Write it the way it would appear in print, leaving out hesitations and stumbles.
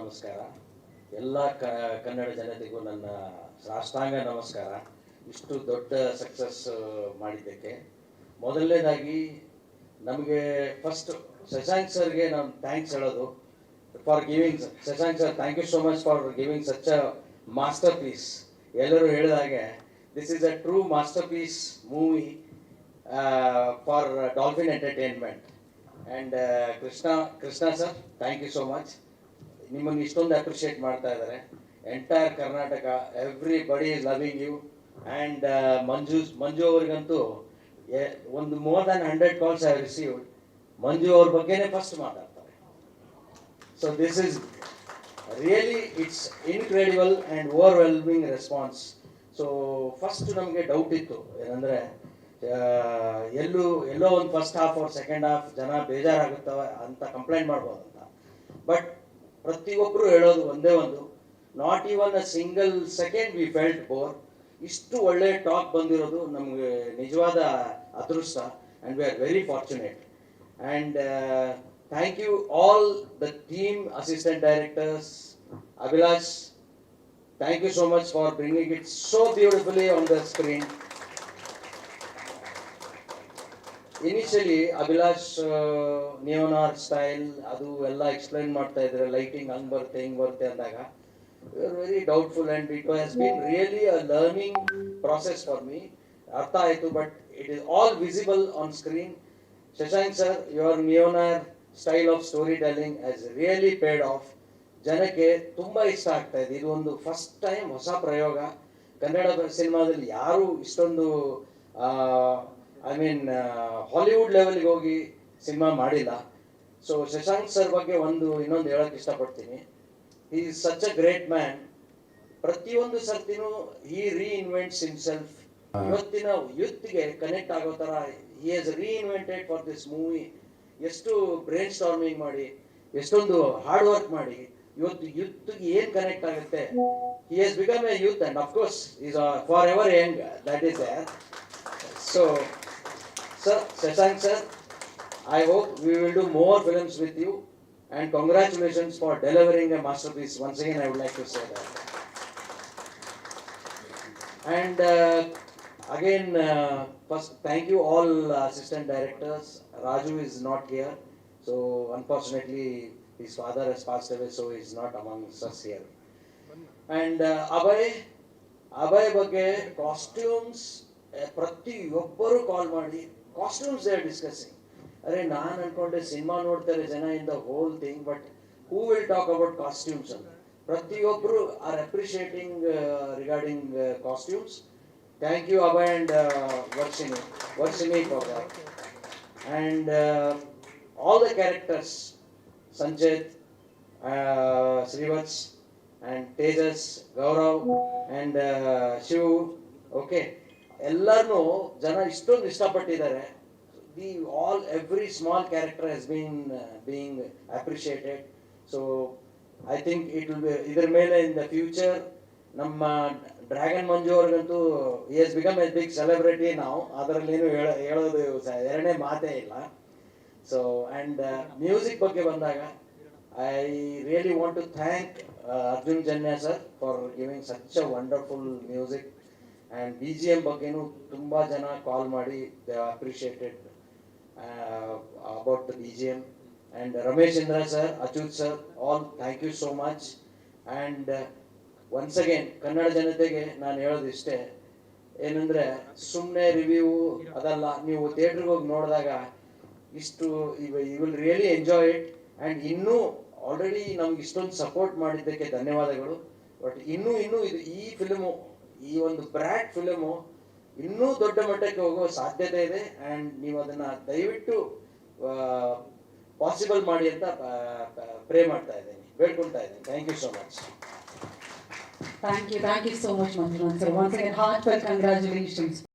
ನಮಸ್ಕಾರ. ಎಲ್ಲ ಕನ್ನಡ ಜನತೆಗೂ ನನ್ನ ಸಾಷ್ಟಾಂಗ ನಮಸ್ಕಾರ. ಇಷ್ಟು ದೊಡ್ಡ ಸಕ್ಸಸ್ ಮಾಡಿದ್ದಕ್ಕೆ ಮೊದಲನೇದಾಗಿ ನಮಗೆ ಫಸ್ಟ್ ಶಶಾಂಕ್ ಸರ್ಗೆ ನಾನು ಥ್ಯಾಂಕ್ಸ್ ಹೇಳೋದು for giving. Shashank sir, thank you so much for giving such a masterpiece. ಎಲ್ಲರೂ ಹೇಳಿದಾಗೆ this is a true masterpiece movie for Dolphin Entertainment. And Krishna sir, thank you so much. ನಿಮ್ಮನ್ನು ಇಷ್ಟೊಂದು appreciate ಮಾಡ್ತಾ ಇದ್ದಾರೆ. Entire Karnataka, everybody is loving you. And Manju ಅವರಿಗಂತೂ ಒಂದು more than 100 calls I received. Manju ಅವ್ರ ಬಗ್ಗೆನೇ ಫಸ್ಟ್ ಮಾತಾಡ್ತಾರೆ. So this is really it's incredible and overwhelming response. So first ನಮಗೆ ಡೌಟ್ ಇತ್ತು, ಏನಂದರೆ ಎಲ್ಲೋ ಒಂದು ಫಸ್ಟ್ ಹಾಫ್ ಅವ್ರ ಸೆಕೆಂಡ್ ಹಾಫ್ ಜನ ಬೇಜಾರಾಗುತ್ತವೆ ಅಂತ ಕಂಪ್ಲೇಂಟ್ ಮಾಡ್ಬೋದು ಅಂತ. ಬಟ್ ಪ್ರತಿಯೊಬ್ಬರು ಹೇಳೋದು ಒಂದೇ ಒಂದು, not even a single second we felt bore. ಇಷ್ಟು ಒಳ್ಳೆ ಟಾಕ್ ಬಂದಿರೋದು ನಮಗೆ ನಿಜವಾದ ಅದೃಷ್ಟ. And we are very fortunate. And thank you all the team, assistant directors, Abhilash, thank you so much for bringing it so beautifully on the screen. Initially Abhilash neo noir style ಅದು ಎಲ್ಲ explain ಮಾಡ್ತಾ ಇದ್ದಾರೆ, ಲೈಟಿಂಗ್ ಹಂಗೆ ಬರುತ್ತೆ ಹಿಂಗೆ ಬರುತ್ತೆ ಅಂದಾಗ very doubtful. And it has been really a learning process for me. ಅರ್ಥ ಆಯಿತು, but it is all visible on screen. Shashank sir, your neo noir style of storytelling has really paid off. ಜನಕ್ಕೆ ತುಂಬ ಇಷ್ಟ ಆಗ್ತಾ ಇದೆ. ಇದು ಒಂದು ಫಸ್ಟ್ ಟೈಮ್ ಹೊಸ ಪ್ರಯೋಗ. ಕನ್ನಡ ಸಿನಿಮಾದಲ್ಲಿ ಯಾರೂ ಇಷ್ಟೊಂದು ಹಾಲಿವುಡ್ ಲೆವೆಲ್ಗೆ ಹೋಗಿ ಸಿನಿಮಾ ಮಾಡಿಲ್ಲ. ಸೊ ಶಶಾಂಕ್ ಸರ್ ಬಗ್ಗೆ ಇನ್ನೊಂದು ಹೇಳೋಕ್ಕೆ ಇಷ್ಟಪಡ್ತೀನಿ. He is such a great man. ಪ್ರತಿಯೊಂದು ಸರ್ತಿನೂ ಹಿ ರೀಇನ್ವೆಂಟ್ಸ್ ಹಿಮ್ಸೆಲ್ಫ್. ಇವತ್ತಿನ ಯೂತ್ಗೆ ಕನೆಕ್ಟ್ ಆಗೋ ಥರ he has reinvented for this movie. ಎಷ್ಟು ಬ್ರೈನ್ ಸ್ಟಾರ್ಮಿಂಗ್ ಮಾಡಿ, ಎಷ್ಟೊಂದು ಹಾರ್ಡ್ ವರ್ಕ್ ಮಾಡಿ ಇವತ್ತು ಯೂತ್ಗೆ ಏನು ಕನೆಕ್ಟ್ ಆಗುತ್ತೆ. He has become a youth and of course is forever young, that is there. So sir, Shashank sir, I hope we will do more films with you, and congratulations for delivering a masterpiece. Once again, I would like to say that. And again, first, thank you all assistant directors. Raju is not here, so unfortunately his father has passed away, so he is not amongst us here. And Abhay ಬಗ್ಗೆ costumes ಪ್ರತಿಯೊಬ್ಬರು ಕಾಲ್ ಮಾಡಿ costumes they are discussing. ಅರೆ ನಾನು ಅನ್ಕೊಂಡೆ cinema ನೋಡ್ತಾರೆ ಜನ in the whole thing, but who will talk about costumes ಅಂತ. ಪ್ರತಿಯೊಬ್ಬರು are appreciating regarding costumes. Thank you Abhay and Varshini for that. And all the characters, Sanchet, Shrivats and Tejas, Gaurav and Shiv, okay, ಎಲ್ಲರನ್ನೂ ಜನ ಇಷ್ಟೊಂದು ಇಷ್ಟಪಟ್ಟಿದ್ದಾರೆ. Every small character has being appreciated. So I think it will be ಇದ್ರ ಮೇಲೆ in the future ನಮ್ಮ dragon Manju ಅವ್ರಿಗಂತೂ he has become a big celebrity ನಾವು. ಅದರಲ್ಲೇನು ಹೇಳೋದು ಎರಡನೇ ಮಾತೇ ಇಲ್ಲ. ಸೊ ಆ್ಯಂಡ್ ಮ್ಯೂಸಿಕ್ ಬಗ್ಗೆ ಬಂದಾಗ I really want to thank Arjun Janya sir for giving such a wonderful music. And B G M ಬಗ್ಗೆನೂ ತುಂಬ ಜನ ಕಾಲ್ ಮಾಡಿ they appreciated about the B G M. And Ramesh Indra sir, Achyuth sir, all thank you so much. And once again Kannada ಜನತೆಗೆ ನಾನು ಹೇಳೋದು ಇಷ್ಟೇ, ಏನಂದರೆ ಸುಮ್ಮನೆ ರಿವ್ಯೂ ಅದಲ್ಲ, ನೀವು ಥಿಯೇಟ್ರಿಗೆ ಹೋಗಿ ನೋಡಿದಾಗ you will really enjoy it. And ಇನ್ನೂ ಆಲ್ರೆಡಿ ನಮ್ಗೆ ಇಷ್ಟೊಂದು ಸಪೋರ್ಟ್ ಮಾಡಿದ್ದಕ್ಕೆ ಧನ್ಯವಾದಗಳು. ಬಟ್ ಇನ್ನೂ ಇದು ಈ ಫಿಲ್ಮು, ಈ ಒಂದು ಬ್ರ್ಯಾಡ್ ಫಿಲಮು ಇನ್ನೂ ದೊಡ್ಡ ಮಟ್ಟಕ್ಕೆ ಹೋಗೋ ಸಾಧ್ಯತೆ ಇದೆ. ಆ್ಯಂಡ್ ನೀವು ಅದನ್ನು ದಯವಿಟ್ಟು ಪಾಸಿಬಲ್ ಮಾಡಿ ಅಂತ ಪ್ರೇ ಮಾಡ್ತಾ ಇದ್ದೀನಿ, ಬೇಡ್ಕೊಳ್ತಾ ಇದ್ದೀನಿ. Thank you so much. Thank you so much, Manjunath sir. Once again, heartfelt congratulations.